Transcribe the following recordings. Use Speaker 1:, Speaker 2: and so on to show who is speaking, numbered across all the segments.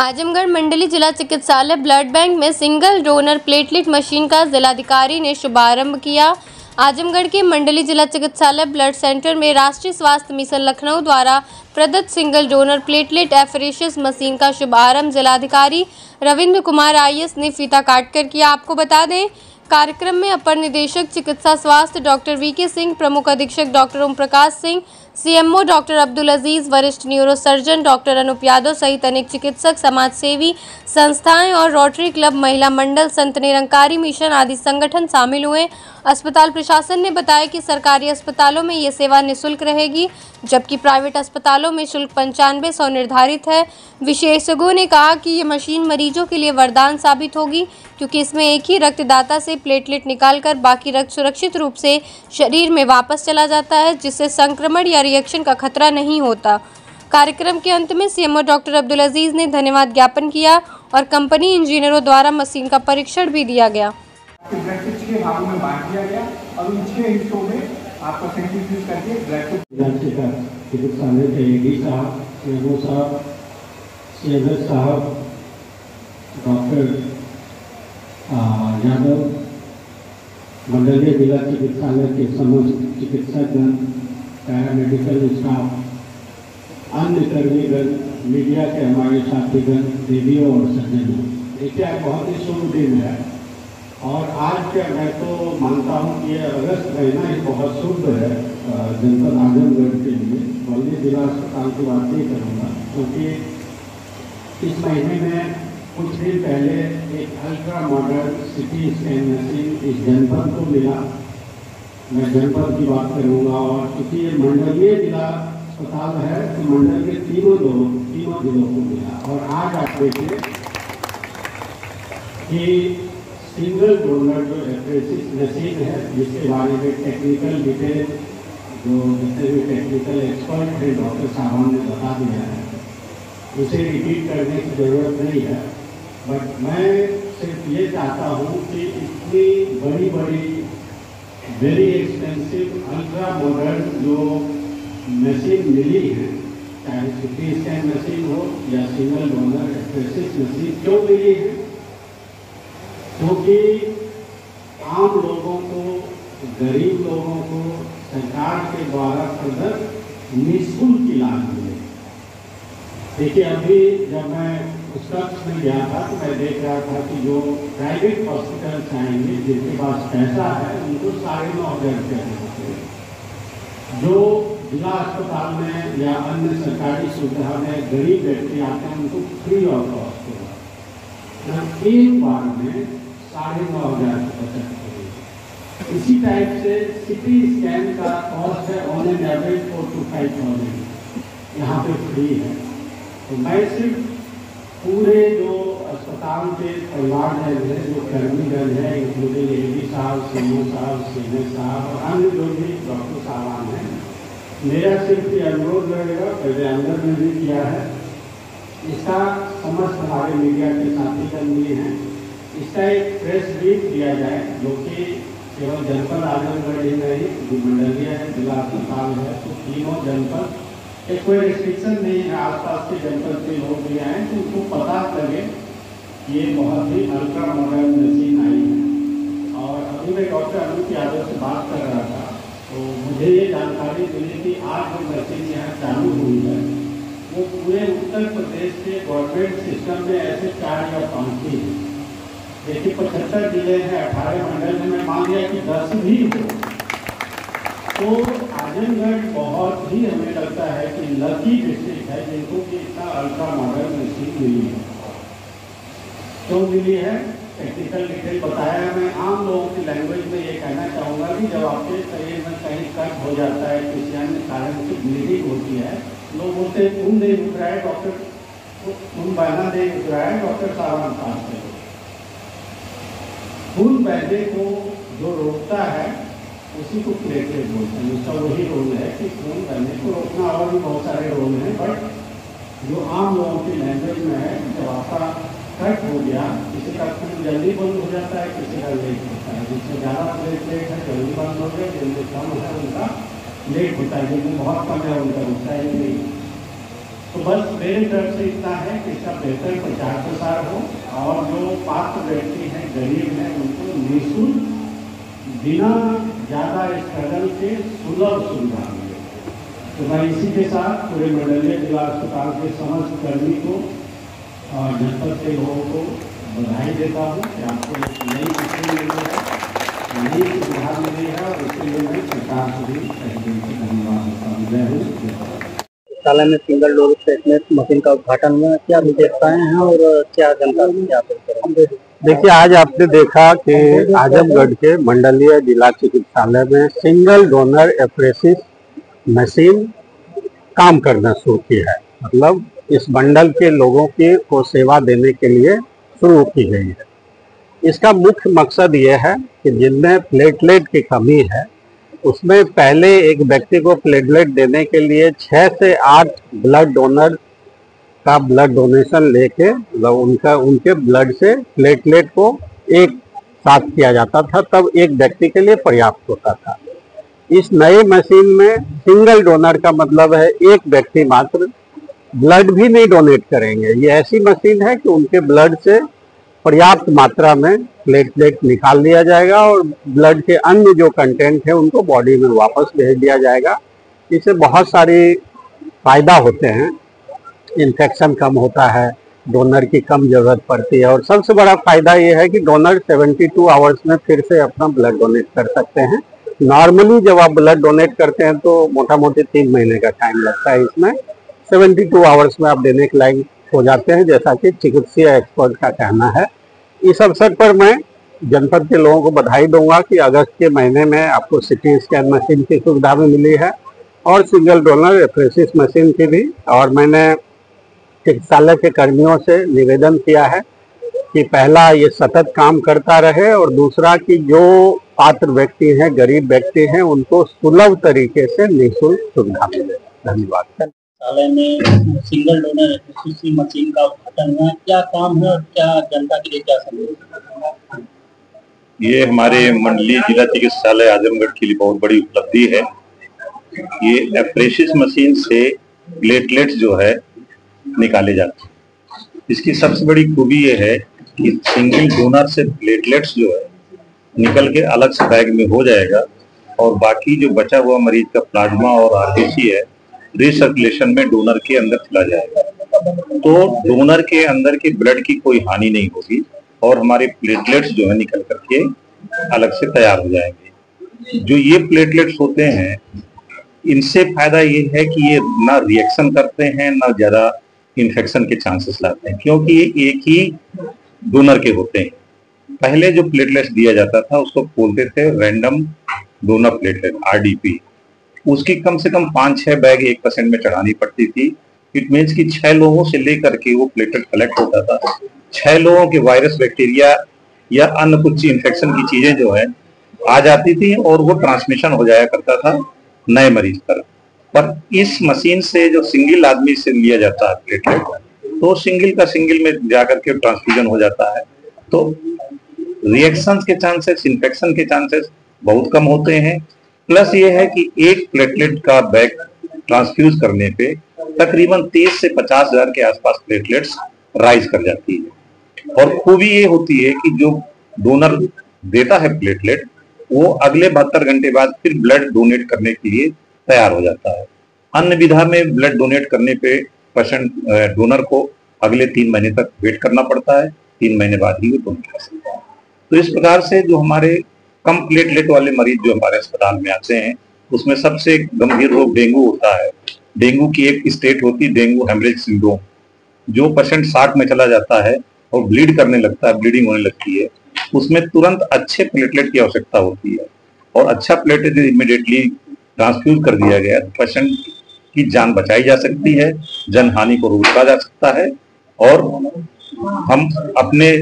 Speaker 1: आजमगढ़ मंडली जिला चिकित्सालय ब्लड बैंक में सिंगल डोनर प्लेटलेट मशीन का जिलाधिकारी ने शुभारंभ किया। आजमगढ़ के मंडली जिला चिकित्सालय ब्लड सेंटर में राष्ट्रीय स्वास्थ्य मिशन लखनऊ द्वारा प्रदत्त single donor platelet apheresis machine का शुभारंभ जिलाधिकारी रविंद्र कुमार IAS ने फीता काटकर किया। आपको बता दें, कार्यक्रम में अपर निदेशक चिकित्सा स्वास्थ्य डॉक्टर VK सिंह, प्रमुख अधीक्षक doctor Om Prakash Singh, CMO doctor Abdul अजीज, वरिष्ठ न्यूरोसर्जन डॉक्टर अनूप यादव सहित अनेक चिकित्सक, समाजसेवी संस्थाएं और रोटरी क्लब, महिला मंडल, संत निरंकारी मिशन आदि संगठन शामिल हुए। अस्पताल प्रशासन ने बताया कि सरकारी अस्पतालों में ये सेवा निःशुल्क रहेगी, जबकि प्राइवेट अस्पतालों में शुल्क 9500 निर्धारित है। विशेषज्ञों ने कहा कि ये मशीन मरीजों के लिए वरदान साबित होगी, क्योंकि इसमें एक ही रक्तदाता से प्लेटलेट निकालकर बाकी रक्त सुरक्षित रूप से शरीर में वापस चला जाता है, जिससे संक्रमण या रिएक्शन का खतरा नहीं होता। कार्यक्रम के अंत में CMO डॉक्टर अब्दुल अजीज ने धन्यवाद ज्ञापन किया और कंपनी इंजीनियरों द्वारा मशीन का परीक्षण भी दिया गया।
Speaker 2: के भागों में बांट दिया गया और इन 6 हिस्सों में आपको सेंट्रीफ्यूज करके
Speaker 3: चिकित्सालय के AD साहब, CMO साहब, CMS साहब, डॉक्टर यादव, मंडलीय जिला चिकित्सालय के समस्त चिकित्सकगण, पैरामेडिकल स्टाफ, अन्य कर्मीगण, मीडिया के हमारे साथीगण, देवियों और सज्जनों, देखिए बहुत ही शुभ दिन है। और आज के मैं तो मानता हूँ कि अगस्त महीना ही बहुत शुभ है जनपद आजमगढ़ के लिए। बल्ली जिला अस्पताल की बात नहीं करूँगा, क्योंकि इस महीने में कुछ दिन पहले एक ultra modern CT scan machine इस जनपद को मिला। मैं जनपद की बात करूँगा, और क्योंकि ये मंडलीय जिला अस्पताल है तो मंडल के तीनों जिलों को मिला। और आज आप देखिए कि सिंगल डोनर जो एफरेसिस मशीन है, जिसके बारे में टेक्निकल डिटेल जो जितने भी टेक्निकल एक्सपर्ट हैं डॉक्टर साहब ने बता दिया है, उसे रिपीट करने की ज़रूरत नहीं है। बट मैं सिर्फ ये चाहता हूँ कि इतनी बड़ी वेरी एक्सपेंसिव अल्ट्रा मॉडर्न जो मशीन मिली है, चाहे CT स्कैन मशीन हो या सिंगल डोनर एफरेसिस मशीन, क्यों मिली है? क्योंकि आम लोगों को, गरीब लोगों को सरकार के द्वारा प्रदत्त निःशुल्क इलाज मिले। देखिए, अभी जब मैं उस कक्ष में गया था तो मैं देख रहा था कि जो प्राइवेट हॉस्पिटल्स आएंगे, जिनके पास पैसा है, उनको 9,500 रुपये होते हैं। जो जिला अस्पताल में या अन्य सरकारी सुविधा में गरीब व्यक्ति आते हैं, उनको फ्री ऑफ कॉस्ट होगा। एक बार में 9,500 की बचत होगी। इसी टाइप से CT स्कैन का कॉस्ट है ऑन एन एवरेज 4,000 to 5,000 यहाँ पे फ्री है। तो मैं सिर्फ पूरे जो अस्पताल के परिवारजन है, जो कर्मीगण है, इंक्लूडिंग AD साहब, CMO साहब, CMS साहब और अन्य जो भी डॉक्टर साहब हैं, मेरा सिर्फ ये अनुरोध रहेगा, पहले अंदर में भी किया है, इसका समस्त हमारे मीडिया के साथीगण भी हैं, इसका एक प्रेस ब्रीफ दिया जाए, जो कि केवल जनपद आजमगढ़ ही नहीं, जो मंडलीय जिला अस्पताल है, तो तीनों जनपद, कोई रिस्ट्रिक्शन नहीं है, आसपास के जनपद के लोग भी आए तो उनको पता लगे ये बहुत ही अल्ट्रा मॉडर्न मशीन आई है। और अभी मैं डॉक्टर अनूप यादव से बात कर रहा था, तो मुझे ये जानकारी मिली कि आज जो मशीन यहाँ चालू हुई है, वो पूरे उत्तर प्रदेश के गवर्नमेंट सिस्टम में ऐसे 4 या 5 ही है। देखिए, 75 जिले हैं, 18 मंडल में, मैं मान लिया कि 10 भी हो, तो आजमगढ़ बहुत ही हमें लगता है कि लकी डिस्ट्रिक्ट है जिनको कि इतना अल्ट्रा मॉडर्न मशीन मिली है। क्यों मिली है, टेक्निकल डिटेल बताया। मैं आम लोगों की लैंग्वेज में ये कहना चाहूँगा कि जब आपके शरीर में कहीं कट हो जाता है, किसी अन्य कारण से ब्लीडिंग होती है, लोग बोलते हैं खून नहीं उठ रहा है, डॉक्टर खून बहना नहीं उठ रहा है, डॉक्टर साहब पास करो। खून बहने को जो रोकता है उसी को प्लेटलेट बोलते हैं। उसका वही रोल है कि खून बहने को रोकना, और भी बहुत सारे रोल हैं, बट जो आम लोगों की लैंग्वेज में है, जब आपका कट हो गया, किसी का खून जल्दी बंद हो जाता है, किसी का लेट होता है। जिससे ज़्यादा प्लेटलेट है जल्दी बंद हो गया, जिनसे कम है उनका लेट होता है, जिनमें बहुत कम है उनका रुकता ही नहीं। तो बस मेरी तरफ से इतना है कि इसका बेहतर प्रचार प्रसार हो और जो पात्र व्यक्ति हैं, गरीब हैं, उनको निःशुल्क बिना ज़्यादा स्ट्रगल के सुलभ सुविधा मिले। तो मैं इसी के साथ पूरे मंडलीय जिला अस्पताल के समस्त कर्मी को और जनपद के लोगों को बधाई देता हूँ कि आपको एक नई मशीन मिली है, नई सुविधा मिली है और इसके लिए मैं सरकार को भी धन्यवाद देता हूँ। जय हिंद।
Speaker 4: चिकित्सालय में सिंगल डोर प्लेटलेट मशीन का उद्घाटन हुआ, क्या विशेषताएं हैं और क्या जानकारी क्या करेंगे?
Speaker 3: देखिए, आज आपने देखा कि आजमगढ़ के मंडलीय जिला चिकित्सालय में सिंगल डोनर एफरेसिस मशीन काम करना शुरू की है। मतलब इस मंडल के लोगों को सेवा देने के लिए शुरू की गई है। इसका मुख्य मकसद ये है कि जिनमें प्लेटलेट की कमी है, उसमें पहले एक व्यक्ति को प्लेटलेट देने के लिए 6 से 8 ब्लड डोनर का ब्लड डोनेशन लेके उनके ब्लड से प्लेटलेट को एक साथ किया जाता था, तब एक व्यक्ति के लिए पर्याप्त होता था। इस नए मशीन में सिंगल डोनर का मतलब है एक व्यक्ति मात्र ब्लड भी नहीं डोनेट करेंगे। ये ऐसी मशीन है कि उनके ब्लड से पर्याप्त मात्रा में प्लेटलेट निकाल लिया जाएगा और ब्लड के अन्य जो कंटेंट है उनको बॉडी में वापस भेज दिया जाएगा। इससे बहुत सारी फायदा होते हैं। इन्फेक्शन कम होता है, डोनर की कम जरूरत पड़ती है और सबसे बड़ा फायदा ये है कि डोनर 72 आवर्स में फिर से अपना ब्लड डोनेट कर सकते हैं। नॉर्मली जब आप ब्लड डोनेट करते हैं तो मोटा मोटी 3 महीने का टाइम लगता है, इसमें 72 आवर्स में आप देने के लायक हो जाते हैं, जैसा कि चिकित्सीय एक्सपर्ट का कहना है। इस अवसर पर मैं जनपद के लोगों को बधाई दूंगा कि अगस्त के महीने में आपको सिटी स्कैन मशीन की सुविधा भी मिली है और सिंगल डोनर एफरेसिस मशीन की भी। और मैंने चिकित्सालय के कर्मियों से निवेदन किया है कि पहला ये सतत काम करता रहे और दूसरा कि जो पात्र व्यक्ति हैं, गरीब व्यक्ति हैं, उनको सुलभ तरीके से निःशुल्क सुविधा मिले। धन्यवाद।
Speaker 4: चिकित्सालय में सिंगल डोनर एफरेसिस मशीन का उद्घाटन हुआ, क्या काम है और क्या जनता के लिए क्या संदेश?
Speaker 5: ये हमारे मंडलीय जिला चिकित्सालय आजमगढ़ के लिए बहुत बड़ी उपलब्धि है। ये एफरेसिस मशीन से प्लेटलेट्स जो है निकाले जाते हैं। इसकी सबसे बड़ी खूबी ये है कि सिंगल डोनर से प्लेटलेट्स जो है निकल के अलग से बैग में हो जाएगा और बाकी जो बचा हुआ मरीज का प्लाज्मा और आरबीसी है रिसर्कुलेशन में डोनर के अंदर चला जाएगा। तो डोनर के अंदर के ब्लड की कोई हानि नहीं होगी और हमारे प्लेटलेट्स जो है निकल करके अलग से तैयार हो जाएंगे। जो ये प्लेटलेट्स होते हैं, इनसे फायदा ये है कि ये ना रिएक्शन करते हैं, ना ज्यादा इन्फेक्शन के चांसेस लाते हैं, क्योंकि ये एक ही डोनर के होते हैं। पहले जो प्लेटलेट्स दिया जाता था उसको बोलते थे रैंडम डोनर प्लेटलेट, RDP। उसकी कम से कम 5-6 बैग एक पेशेंट में चढ़ानी पड़ती थी। इट मीन्स कि 6 लोगों से लेकर के वो प्लेटलेट कलेक्ट होता था। 6 लोगों के वायरस, बैक्टीरिया या अन्य कुछ इन्फेक्शन की चीजें जो है आ जाती थी और वो ट्रांसमिशन हो जाया करता था नए मरीज पर इस मशीन से जो सिंगल आदमी से लिया जाता है प्लेटलेट, तो सिंगल का सिंगल में जाकर के ट्रांसफ्यूजन हो जाता है। तो रिएक्शंस के चांसेस, इन्फेक्शन के चांसेस बहुत कम होते हैं। प्लस ये है कि एक प्लेटलेट का बैग ट्रांसफ्यूज करने पे तकरीबन 30 से 50 हजार के आसपास प्लेटलेट्स राइज कर जाती है। और खूबी ये होती है कि जो डोनर देता है प्लेटलेट, वो अगले 72 घंटे बाद फिर ब्लड डोनेट करने के लिए तैयार हो जाता है। अन्य विधा में ब्लड डोनेट करने पे पेशेंट डोनर को अगले 3 महीने तक वेट करना पड़ता है, 3 महीने बाद ही वो डोनेट कर सकता है। तो इस प्रकार से जो हमारे कम प्लेटलेट वाले मरीज जो हमारे अस्पताल में आते हैं, उसमें सबसे गंभीर रोग डेंगू होता है। डेंगू की एक स्टेट होती है डेंगू हेमरेज सिंड्रोम। जो पेशेंट 60 में चला जाता है और ब्लीड करने लगता है, ब्लीडिंग होने लगती है, उसमें तुरंत अच्छे प्लेटलेट की आवश्यकता होती है और अच्छा प्लेटलेट इमीडिएटली ट्रांसफ्यूज कर दिया गया तो पेशेंट की जान बचाई जा सकती है, जनहानि को रोका जा सकता है और हम अपने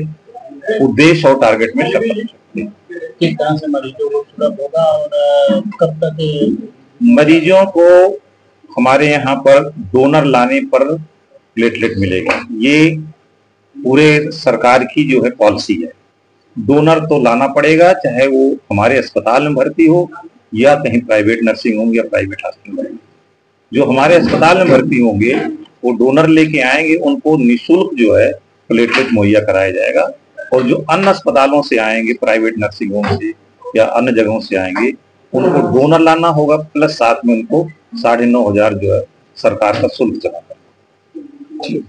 Speaker 5: उद्देश्य और टारगेट में सफल हो सकते हैं।
Speaker 4: किस तरह से मरीजों को सुलभ होगा और कब तक?
Speaker 5: मरीजों को हमारे यहाँ पर डोनर लाने पर प्लेटलेट मिलेगा। ये पूरे सरकार की जो है पॉलिसी है। डोनर तो लाना पड़ेगा, चाहे वो हमारे अस्पताल में भर्ती हो या कहीं प्राइवेट नर्सिंग होम या प्राइवेट हॉस्पिटल में। जो हमारे अस्पताल में भर्ती होंगे वो डोनर लेके आएंगे, उनको निःशुल्क जो है प्लेटलेट मुहैया कराया जाएगा। और जो अन्य अस्पतालों से आएंगे, प्राइवेट नर्सिंग होम से या अन्य जगहों से आएंगे, उनको डोनर लाना होगा, प्लस साथ में उनको 9,500 जो है सरकार का शुल्क जमा करना।